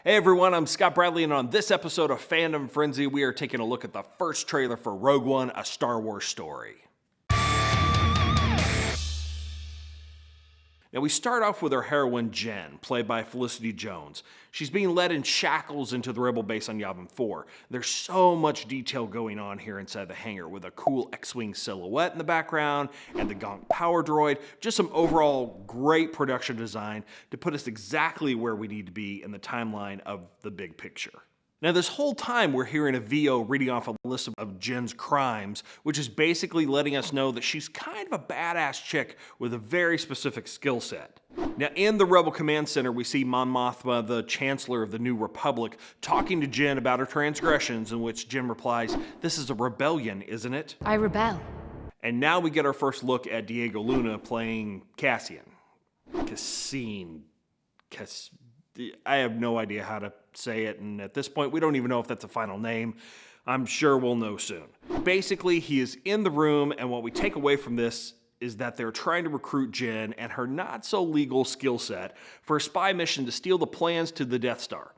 Hey everyone, I'm Scott Bradley, and on this episode of Fandom Frenzy, we are taking a look at the first trailer for Rogue One, A Star Wars Story. Now we start off with our heroine Jen, played by Felicity Jones. She's being led in shackles into the Rebel base on Yavin 4. There's so much detail going on here inside the hangar, with a cool X-Wing silhouette in the background and the Gonk power droid. Just some overall great production design to put us exactly where we need to be in the timeline of the big picture. Now this whole time we're hearing a VO reading off a list of Jen's crimes, which is basically letting us know that she's kind of a badass chick with a very specific skill set. Now in the Rebel Command Center we see Mon Mothma, the Chancellor of the New Republic, talking to Jen about her transgressions, in which Jen replies, "This is a rebellion, isn't it?" I rebel. And now we get our first look at Diego Luna playing Cassian. I have no idea how to say it, and at this point we don't even know if that's a final name. I'm sure we'll know soon. Basically, he is in the room, and what we take away from this is that they're trying to recruit Jen and her not-so-legal skill set for a spy mission to steal the plans to the Death Star.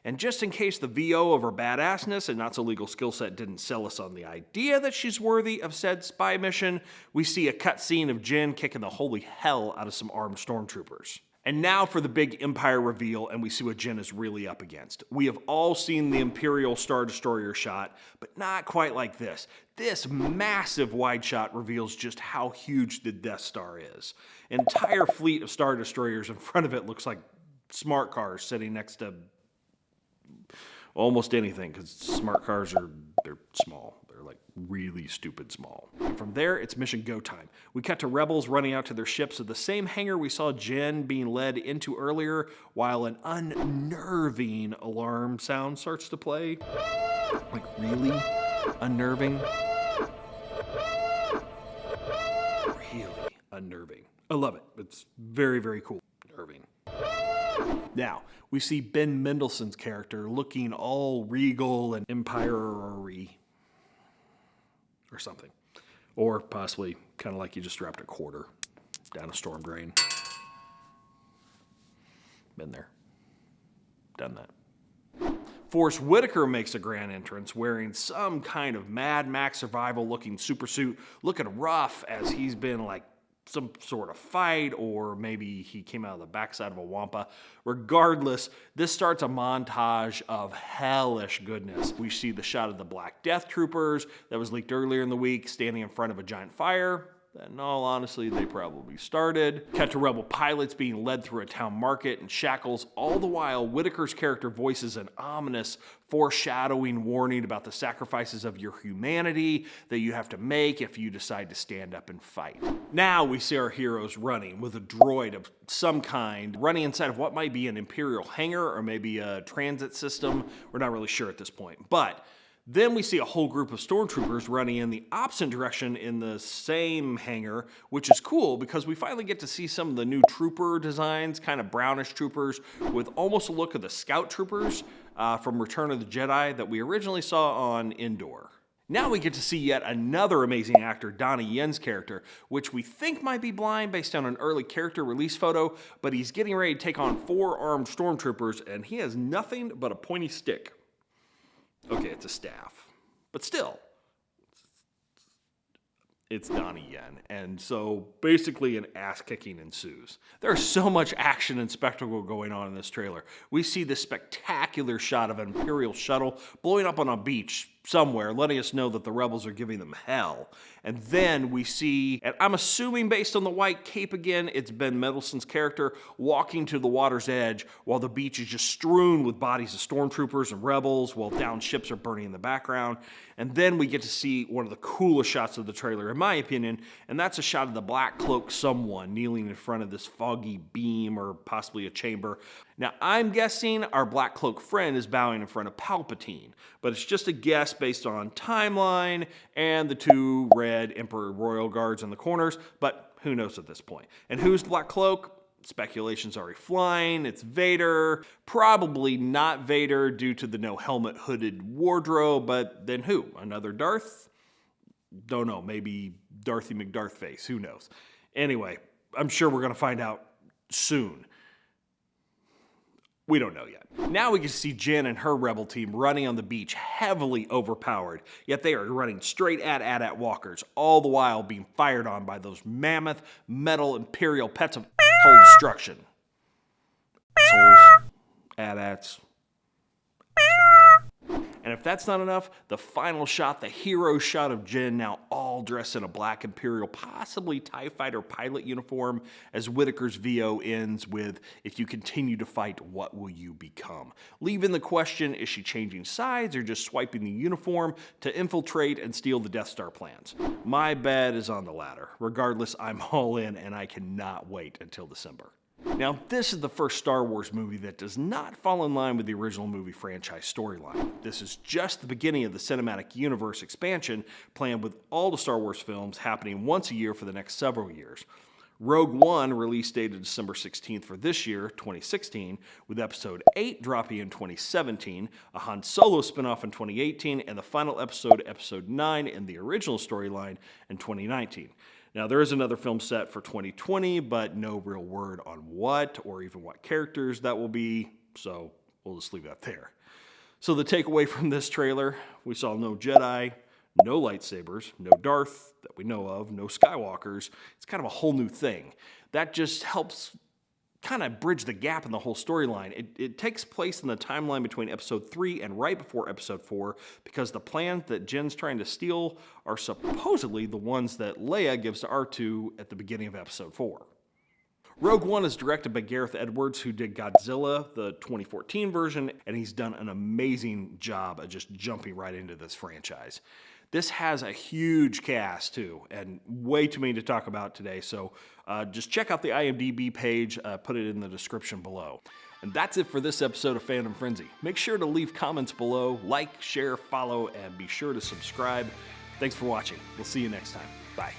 And just in case the VO of her badassness and not-so-legal skill set didn't sell us on the idea that she's worthy of said spy mission, we see a cutscene of Jen kicking the holy hell out of some armed stormtroopers. And now for the big Empire reveal, and we see what Jen is really up against. We have all seen the Imperial Star Destroyer shot, but not quite like this. This massive wide shot reveals just how huge the Death Star is. An entire fleet of Star Destroyers in front of it looks like smart cars sitting next to almost anything, because smart cars they're small. They're like really stupid small. And from there, it's mission go time. We cut to rebels running out to their ships at the same hangar we saw Jen being led into earlier, while an unnerving alarm sound starts to play. Like really unnerving. Really unnerving. I love it. It's very, very cool. Unnerving. Now, we see Ben Mendelsohn's character looking all regal and empire-y or something. Or possibly kind of like you just dropped a quarter down a storm drain. Been there. Done that. Forrest Whitaker makes a grand entrance wearing some kind of Mad Max survival-looking supersuit, looking rough as he's been like some sort of fight, or maybe he came out of the backside of a wampa. Regardless, this starts a montage of hellish goodness. We see the shot of the Black Death Troopers that was leaked earlier in the week standing in front of a giant fire that, in all honesty, they probably started. Cut to Rebel pilots being led through a town market in shackles. All the while, Whitaker's character voices an ominous, foreshadowing warning about the sacrifices of your humanity that you have to make if you decide to stand up and fight. Now we see our heroes running with a droid of some kind, running inside of what might be an Imperial hangar or maybe a transit system. We're not really sure at this point, but then we see a whole group of stormtroopers running in the opposite direction in the same hangar, which is cool because we finally get to see some of the new trooper designs, kind of brownish troopers with almost a look of the scout troopers from Return of the Jedi that we originally saw on Endor. Now we get to see yet another amazing actor, Donnie Yen's character, which we think might be blind based on an early character release photo, but he's getting ready to take on 4 armed stormtroopers, and he has nothing but a pointy stick. Okay, it's a staff, but still, it's Donnie Yen, and so basically an ass-kicking ensues. There's so much action and spectacle going on in this trailer. We see this spectacular shot of an Imperial Shuttle blowing up on a beach somewhere, letting us know that the rebels are giving them hell. And then we see, and I'm assuming based on the white cape again, it's Ben Mendelsohn's character walking to the water's edge while the beach is just strewn with bodies of stormtroopers and rebels while downed ships are burning in the background. And then we get to see one of the coolest shots of the trailer, in my opinion, and that's a shot of the black cloak someone kneeling in front of this foggy beam or possibly a chamber. Now, I'm guessing our black cloak friend is bowing in front of Palpatine, but it's just a guess based on timeline and the 2 red Emperor Royal Guards in the corners, but who knows at this point. And who's the black cloak? Speculation's already flying. It's Vader. Probably not Vader due to the no helmet hooded wardrobe, but then who? Another Darth? Don't know. Maybe Darthy McDarthface. Who knows? Anyway, I'm sure we're going to find out soon. We don't know yet. Now we can see Jyn and her rebel team running on the beach, heavily overpowered, yet they are running straight at AT-AT walkers, all the while being fired on by those mammoth metal Imperial pets of asshole destruction. Assholes, AT-ATs. And if that's not enough, the final shot, the hero shot of Jyn, now all dressed in a black Imperial, possibly TIE Fighter pilot uniform, as Whitaker's VO ends with, "If you continue to fight, what will you become?" Leaving the question, is she changing sides or just swiping the uniform to infiltrate and steal the Death Star plans? My bet is on the latter. Regardless, I'm all in and I cannot wait until December. Now, this is the first Star Wars movie that does not fall in line with the original movie franchise storyline. This is just the beginning of the cinematic universe expansion planned with all the Star Wars films happening once a year for the next several years. Rogue One release dated December 16th for this year, 2016, with Episode 8 dropping in 2017, a Han Solo spinoff in 2018, and the final episode, Episode 9, in the original storyline in 2019. Now, there is another film set for 2020, but no real word on what or even what characters that will be, so we'll just leave that there. So the takeaway from this trailer, we saw no Jedi, no lightsabers, no Darth that we know of, no Skywalkers. It's kind of a whole new thing. That just helps kind of bridge the gap in the whole storyline. It takes place in the timeline between Episode 3 and right before Episode 4 because the plans that Jyn's trying to steal are supposedly the ones that Leia gives to R2 at the beginning of Episode 4. Rogue One is directed by Gareth Edwards, who did Godzilla, the 2014 version, and he's done an amazing job of just jumping right into this franchise. This has a huge cast, too, and way too many to talk about today, so just check out the IMDb page, put it in the description below. And that's it for this episode of Fandom Frenzy. Make sure to leave comments below, like, share, follow, and be sure to subscribe. Thanks for watching. We'll see you next time. Bye.